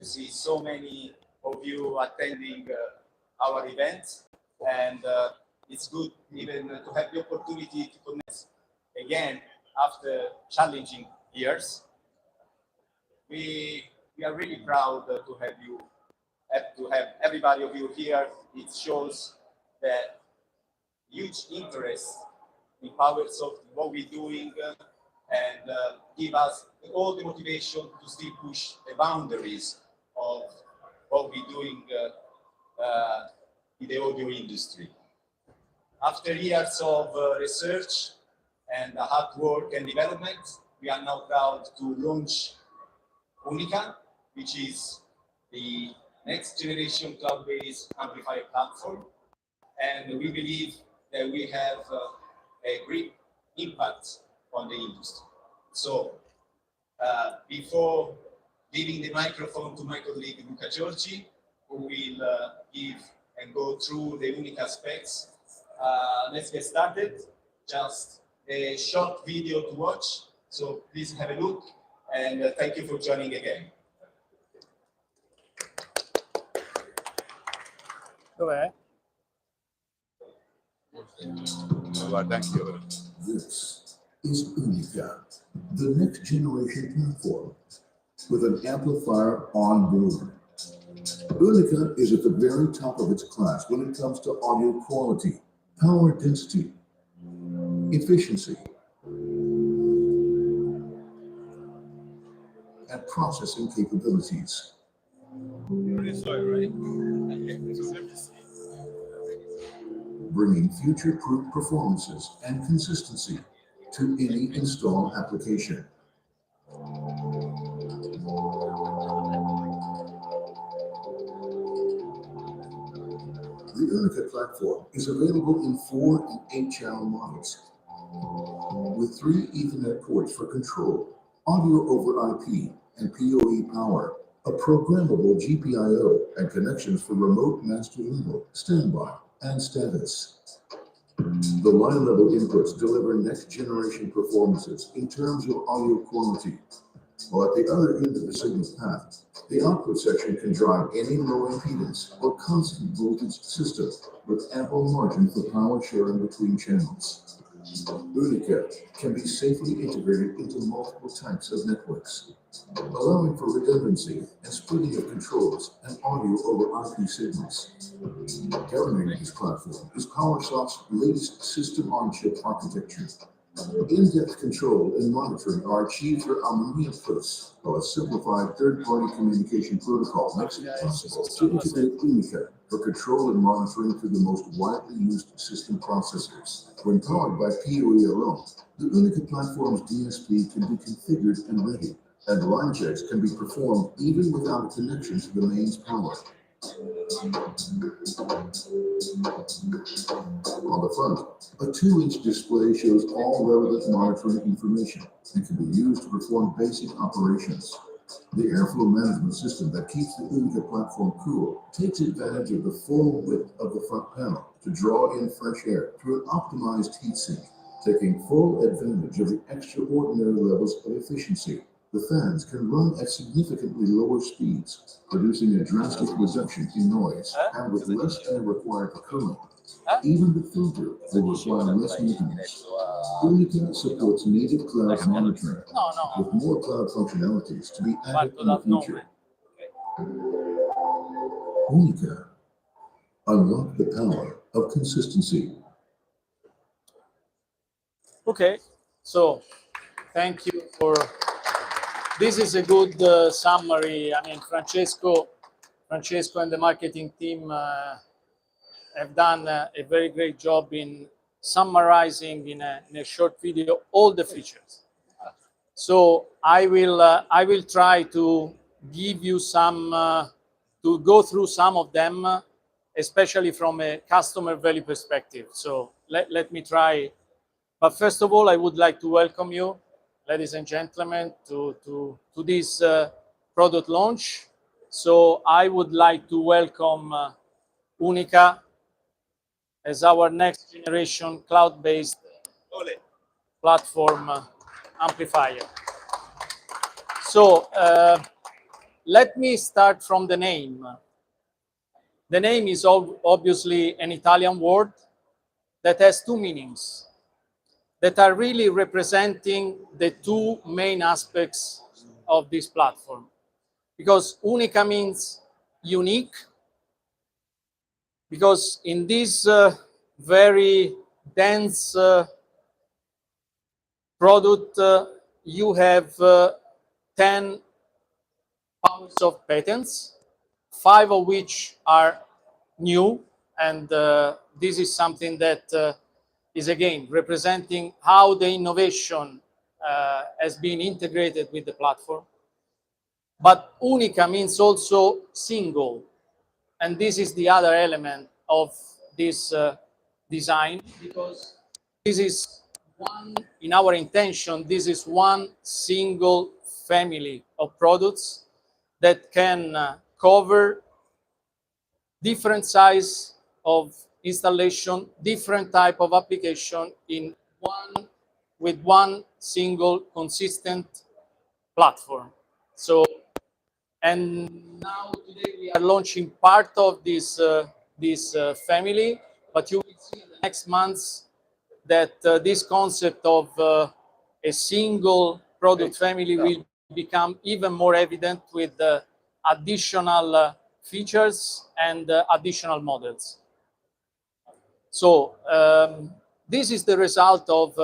see so many of you attending our events, and it's good even to have the opportunity to connect again after challenging years. We are really proud to have you, to have everybody of you here. It shows that huge interest in Powersoft, in what we're doing, and give us all the motivation to still push the boundaries of what we're doing in the audio industry. After years of research and hard work and development, we are now proud to launch Unica, which is the next generation cloud-based amplifier platform. And we believe that we have a great impact on the industry. So before giving the microphone to my colleague Luca Giorgi, who will give and go through the Unica specs, let's get started. Just a short video to watch. So please have a look, and thank you for joining again. Dov'è? Guarda anch'io. This is Unica, the next generation platform with an amplifier on board. Unica is at the very top of its class when it comes to audio quality, power density, efficiency, and processing capabilities. Bringing future-proof performances and consistency to any install application. The Unica platform is available in 4 and 8-channel models, with 3 Ethernet ports for control, audio over IP and PoE power, a programmable GPIO, and connections for remote master level, standby, and status. The line-level inputs deliver next-generation performances in terms of audio quality, while at the other end of the signal path, the output section can drive any low impedance or constant voltage system with ample margin for power sharing between channels. Unica can be safely integrated into multiple types of networks, allowing for redundancy and splitting of controls and audio over IP signals. Governing this platform is Powersoft's latest system-on-chip architecture. In-depth control and monitoring are achieved through Harmonia Plus, while a simplified third-party communication protocol makes it possible to integrate Unica for control and monitoring through the most widely used system processors. When powered by PoE alone, the Unica platform's DSP can be configured and ready, and line checks can be performed even without a connection to the mains power. On the front, a 2-inch display shows all relevant monitoring information and can be used to perform basic operations. The airflow management system that keeps the Unica platform cool takes advantage of the full width of the front panel to draw in fresh air through an optimized heatsink, taking full advantage of the extraordinary levels of efficiency. The fans can run at significantly lower speeds, producing a drastic reduction in noise and with less air required for cooling. Even the filter will require less maintenance. Unica supports native cloud monitoring with more cloud functionalities to be added in the future. Unica, unlock the power of consistency. Okay, so thank you for. This is a good summary. I mean, Francesco and the marketing team have done a very great job in summarizing in a short video all the features. So I will try to give you some to go through some of them, especially from a customer value perspective. So let me try. But first of all, I would like to welcome you, ladies and gentlemen, to this product launch. So I would like to welcome Unica as our next generation cloud-based platform amplifier. So let me start from the name. The name is obviously an Italian word that has two meanings that are really representing the two main aspects of this platform. Because unica means unique, because in this very dense product, you have 10 Powersoft patents, 5 of which are new, and this is something that is again representing how the innovation has been integrated with the platform. But unica means also single, and this is the other element of this design, because this is one, in our intention, this is one single family of products that can cover different size of installation, different type of application in one, with one single consistent platform. So, and now today we are launching part of this family, but you will see in the next months that this concept of a single product family will become even more evident with additional features and additional models. So this is the result of,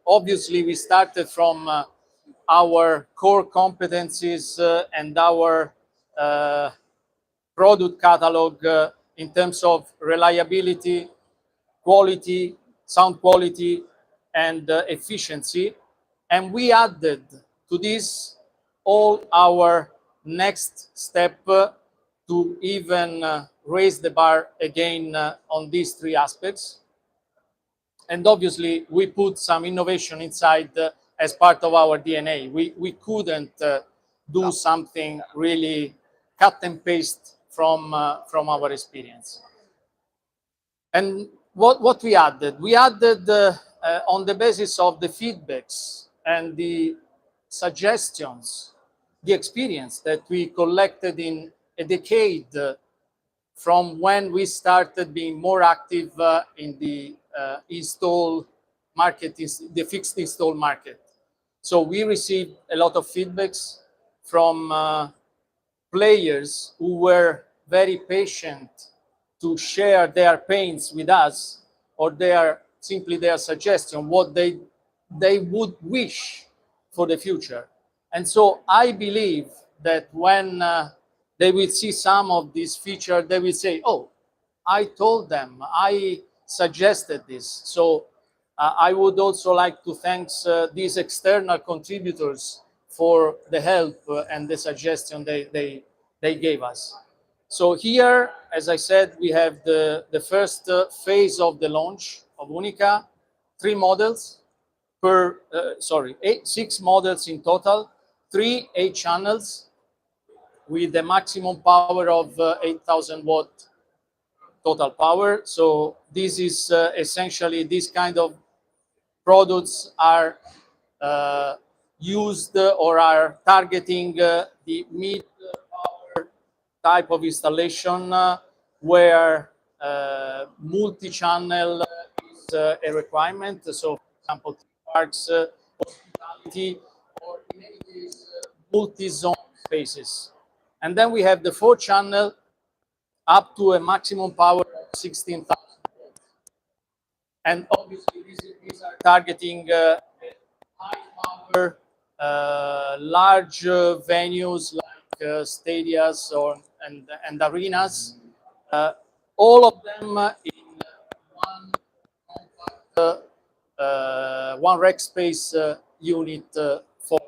obviously we started from our core competencies and our product catalog in terms of reliability, quality, sound quality, and efficiency. And we added to this all our next step to even raise the bar again on these 3 aspects. And obviously, we put some innovation inside as part of our DNA. We couldn't do something really cut and paste from our experience. And what we added? We added on the basis of the feedbacks and the suggestions, the experience that we collected in a decade from when we started being more active in the install market, the fixed install market. So we received a lot of feedbacks from players who were very patient to share their pains with us, or simply their suggestion, what they would wish for the future. And so I believe that when they will see some of these features, they will say, oh, I told them, I suggested this. So I would also like to thank these external contributors for the help and the suggestion they gave us. So here, as I said, we have the first phase of the launch of Unica, 3 models per, 6 models in total, 3 8 channels with a maximum power of 8,000 watt total power. So this is essentially, this kind of products are used or are targeting the mid power type of installation where multi-channel is a requirement. So, for example, parks, hospitality, or in any case, multi-zone spaces. And then we have the 4-channel up to a maximum power of 16,000 volts. And obviously, these are targeting high power, large venues like stadiums and arenas. All of them in one rack space unit form.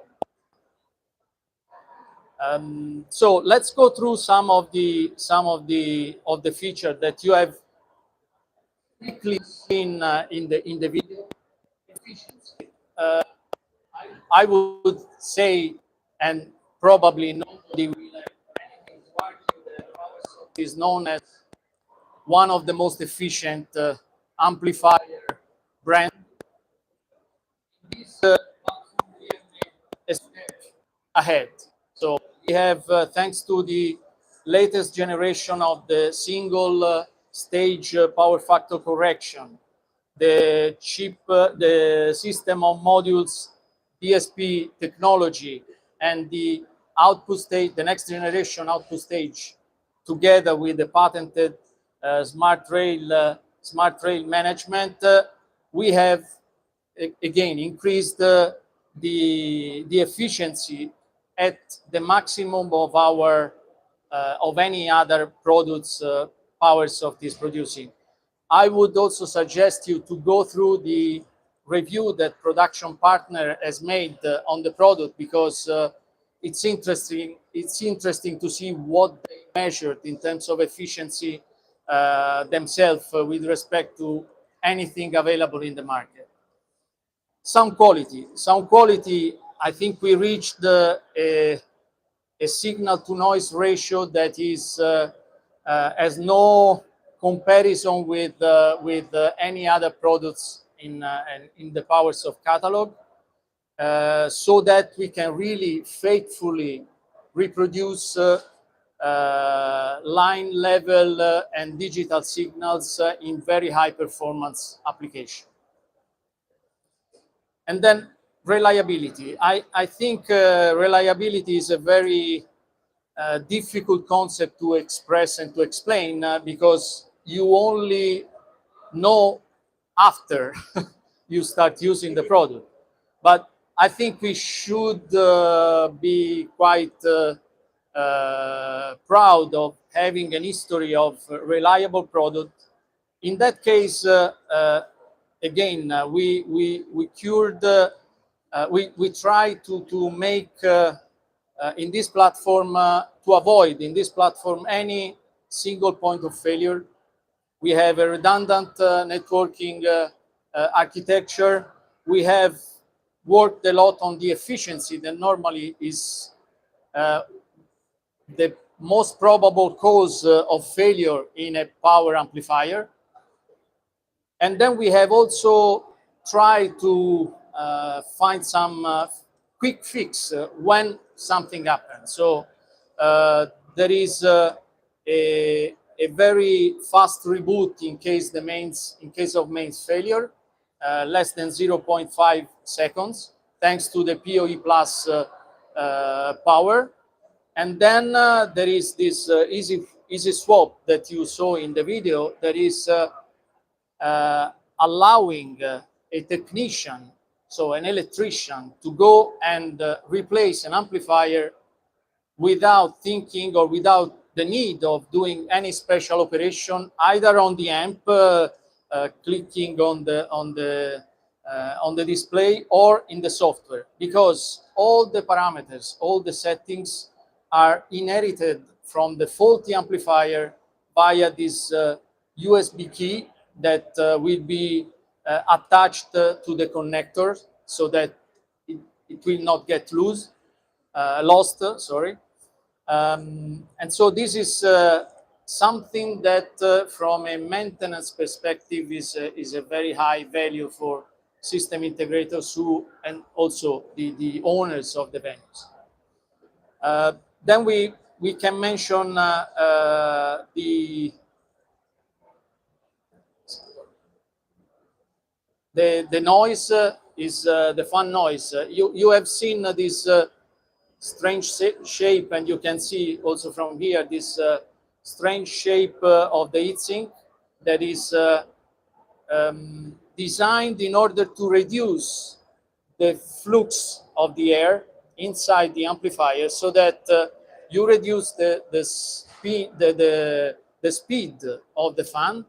So let's go through some of the features that you have quickly seen in the video. Efficiency. I would say, and probably nobody will have anything to argue, that Powersoft is known as one of the most efficient amplifier brands. This platform we have made a step ahead. So we have, thanks to the latest generation of the single stage power factor correction, the chip, the system of modules, DSP technology, and the output stage, the next generation output stage, together with the patented smart rail management, we have again increased the efficiency at the maximum of our of any other products Powersoft is producing. I would also suggest you to go through the review that production partner has made on the product, because it's interesting. It's interesting to see what they measured in terms of efficiency themselves with respect to anything available in the market. Sound quality. I think we reached a signal to noise ratio that is has no comparison with any other products in the Powersoft catalog, so that we can really faithfully reproduce line level and digital signals in very high performance application. And then reliability. I think reliability is a very difficult concept to express and to explain, because you only know after you start using the product. But I think we should be quite proud of having an history of reliable product. In that case, again, we cured, we try to make in this platform, to avoid in this platform any single point of failure. We have a redundant networking architecture. We have worked a lot on the efficiency that normally is the most probable cause of failure in a power amplifier. And then we have also tried to find some quick fix when something happens. So there is a very fast reboot in case of mains failure, less than 0.5 seconds, thanks to the PoE plus power. And then there is this easy swap that you saw in the video, that is allowing a technician, so an electrician, to go and replace an amplifier without thinking or without the need of doing any special operation, either on the amp, clicking on the display, or in the software, because all the parameters, all the settings are inherited from the faulty amplifier via this USB key that will be attached to the connector, so that it will not get lost. And so this is something that from a maintenance perspective is a very high value for system integrators who, and also the owners of the venues. Then we can mention the noise is the fan noise. You have seen this strange shape, and you can see also from here this strange shape of the heatsink that is designed in order to reduce the flux of the air inside the amplifier, so that you reduce the speed of the fan,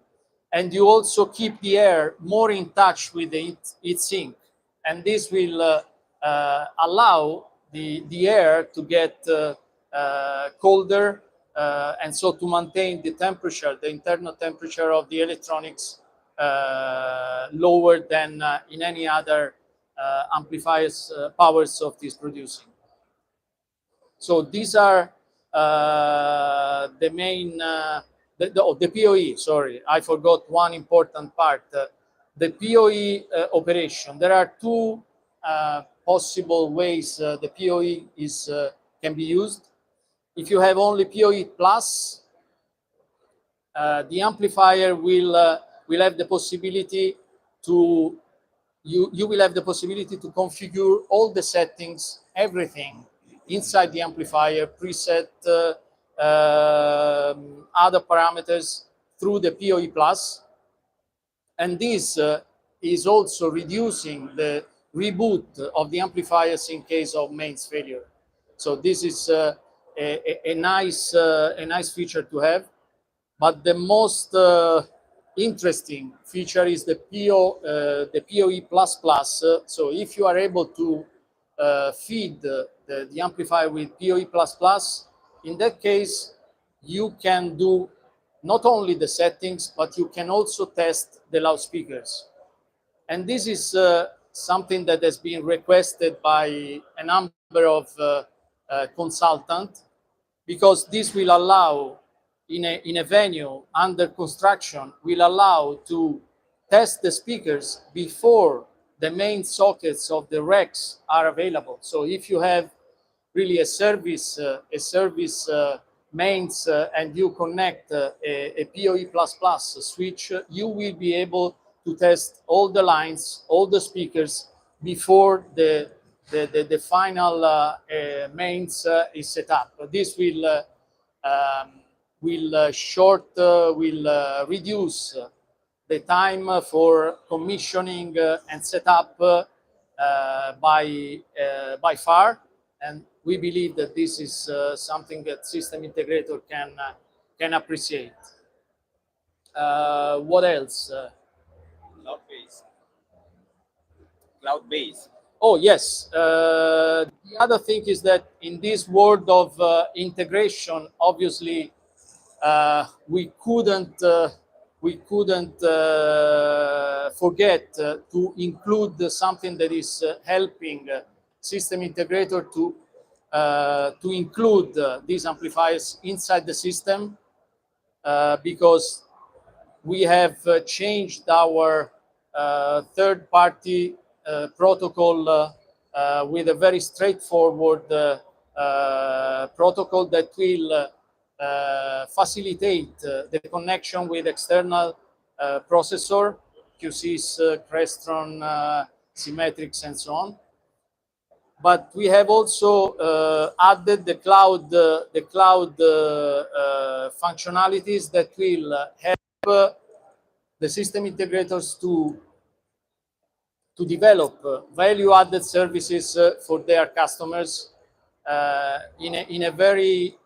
and you also keep the air more in touch with the heatsink, and this will allow the air to get colder, and so to maintain the temperature, the internal temperature of the electronics lower than in any other amplifiers Powersoft is producing. So these are the main, the PoE, sorry, I forgot one important part. The PoE operation. There are two possible ways the PoE can be used. if you have only PoE plus, the amplifier will have the possibility to you will have the possibility to configure all the settings, everything inside the amplifier, preset, other parameters through the PoE plus, and this is also reducing the reboot of the amplifiers in case of mains failure. So this is a nice feature to have. But the most interesting feature is the PoE++. So if you are able to feed the amplifier with PoE++, in that case, you can do not only the settings, but you can also test the loudspeakers. And this is something that has been requested by a number of consultants, because this will allow, in a venue under construction, will allow to test the speakers before the main sockets of the racks are available. So if you have really a service mains and you connect a PoE++ switch, you will be able to test all the lines, all the speakers before the final mains is set up. This will reduce the time for commissioning and setup by far, and we believe that this is something that system integrator can appreciate. What else? Cloud-based. Cloud-based. Oh, yes. The other thing is that in this world of integration, obviously, we couldn't forget to include something that is helping system integrator to include these amplifiers inside the system, because we have changed our third-party protocol with a very straightforward protocol that will facilitate the connection with external processor, QCs, Crestron, Symmetrics, and so on. But we have also added the cloud functionalities that will help the system integrators to develop value-added services for their customers in a very,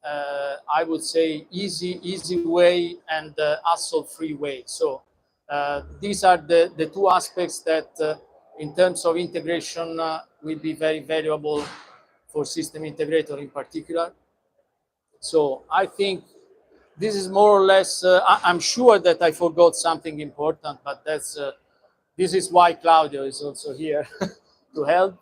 I would say, easy way and hassle-free way. So these are the two aspects that, in terms of integration, will be very valuable for system integrator in particular. So I think this is more or less. I'm sure that I forgot something important, but that's. This is why Claudio is also here to help.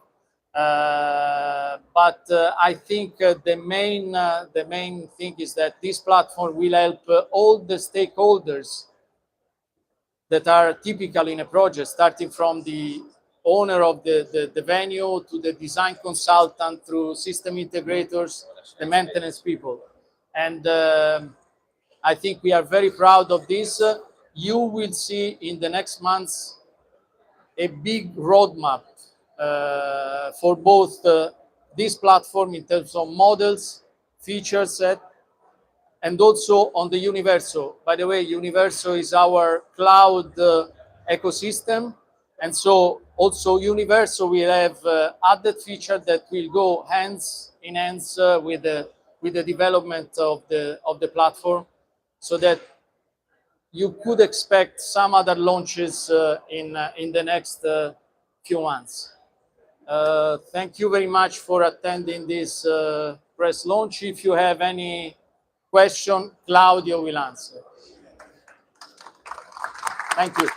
But I think the main thing is that this platform will help all the stakeholders that are typical in a project, starting from the owner of the venue to the design consultant, through system integrators, the maintenance people. And I think we are very proud of this. You will see in the next months a big roadmap for both this platform in terms of models, feature set, and also on the Universo. By the way, Universo is our cloud ecosystem, and so also Universo will have added feature that will go hands in hands with the development of the platform, so that you could expect some other launches in the next few months. Thank you very much for attending this press launch. If you have any question, Claudio will answer. Thank you.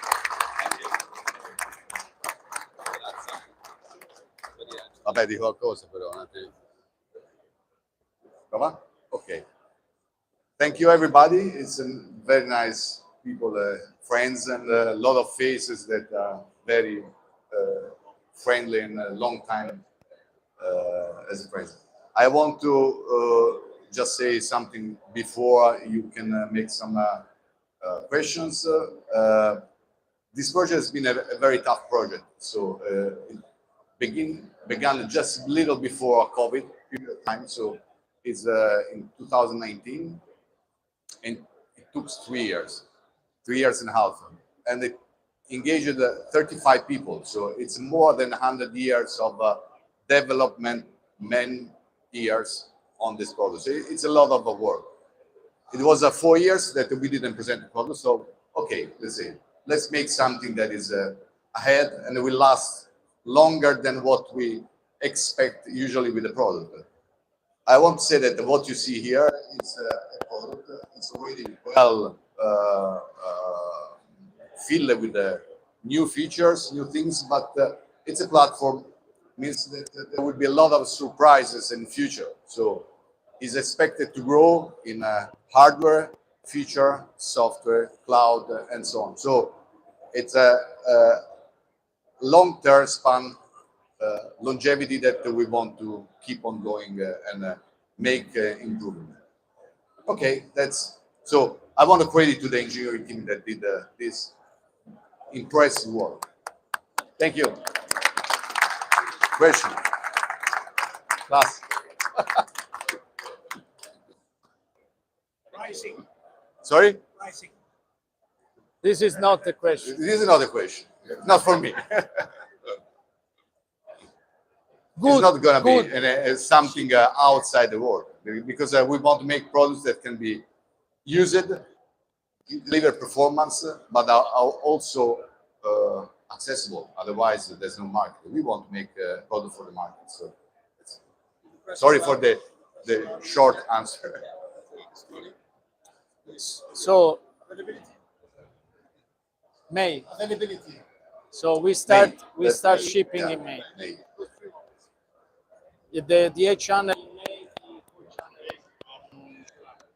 Vabbè, di qualcosa però. Prova? Ok. Thank you, everybody. It's a very nice people, friends, and a lot of faces that are very friendly and a long time as a friend. I want to just say something before you can make some questions. This project has been a very tough project. So it began just a little before COVID period of time. So it's in 2019, and it took 3 years and a half, and it engaged 35 people. So it's more than 100 years of development, man years on this product. So it's a lot of work. It was 4 years that we didn't present the product. So okay, let's make something that is ahead and will last longer than what we expect usually with the product. I want to say that what you see here is a product. It's already well filled with new features, new things, but it's a platform, means that there will be a lot of surprises in the future. So it's expected to grow in hardware, feature, software, cloud, and so on. So it's a long-term span longevity that we want to keep on going and make improvement. Okay, that's so. I want to credit to the engineering team that did this impressive work. Thank you. Question. Class. Pricing. Sorry? Pricing. This is not the question. This is not a question. Not for me. Good, it's not going to good. be something outside the world, because we want to make products that can be used, deliver performance, but are also accessible. Otherwise, there's no market. We want to make a product for the market. So, sorry for the short answer. So May. Availability. So we start May. shipping Yeah, in May. May. The DA channel